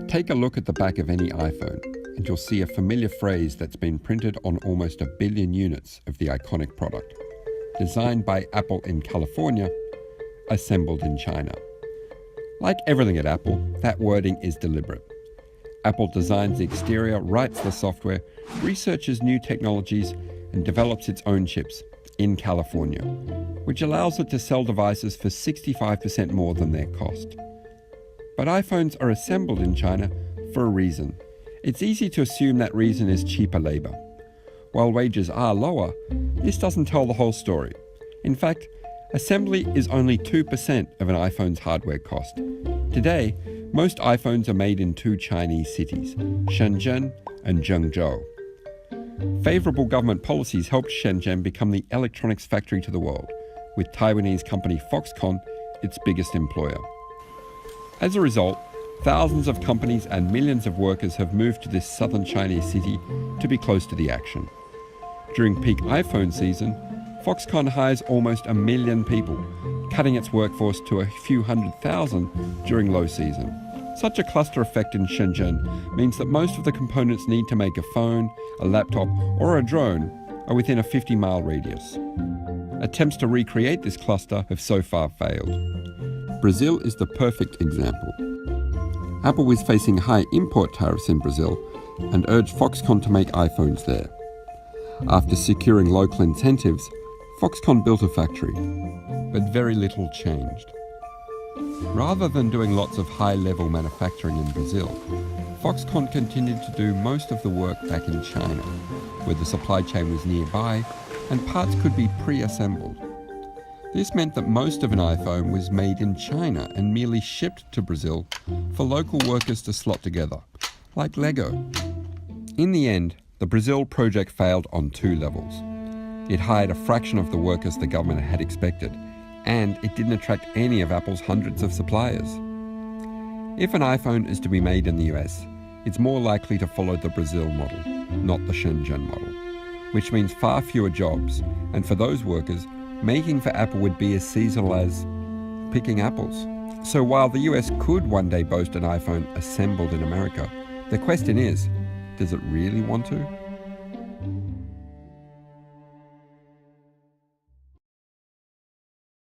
Take a look at the back of any iPhone, and you'll see a familiar phrase that's been printed on almost 1 billion units of the iconic product. Designed by Apple in California, assembled in China. Like everything at Apple, that wording is deliberate. Apple designs the exterior, writes the software, researches new technologies, and develops its own chips in California, which allows it to sell devices for 65% more than their cost. But iPhones are assembled in China for a reason. It's easy to assume that reason is cheaper labor. While wages are lower, this doesn't tell the whole story. In fact, assembly is only 2% of an iPhone's hardware cost. Today, most iPhones are made in 2 Chinese cities, Shenzhen and Zhengzhou. Favorable government policies helped Shenzhen become the electronics factory to the world, with Taiwanese company Foxconn its biggest employer. As a result, thousands of companies and millions of workers have moved to this southern Chinese city to be close to the action. During peak iPhone season, Foxconn hires almost 1 million people, cutting its workforce to a few 100,000 during low season. Such a cluster effect in Shenzhen means that most of the components needed to make a phone, a laptop, or a drone are within a 50-mile radius. Attempts to recreate this cluster have so far failed. Brazil is the perfect example. Apple was facing high import tariffs in Brazil and urged Foxconn to make iPhones there. After securing local incentives, Foxconn built a factory, but very little changed. Rather than doing lots of high-level manufacturing in Brazil, Foxconn continued to do most of the work back in China, where the supply chain was nearby and parts could be pre-assembled. This meant that most of an iPhone was made in China and merely shipped to Brazil for local workers to slot together, like Lego. In the end, the Brazil project failed on 2 levels. It hired a fraction of the workers the government had expected, and it didn't attract any of Apple's hundreds of suppliers. If an iPhone is to be made in the US, it's more likely to follow the Brazil model, not the Shenzhen model, which means far fewer jobs, and for those workers, making for Apple would be as seasonal as picking apples. So while the US could one day boast an iPhone assembled in America, the question is, does it really want to?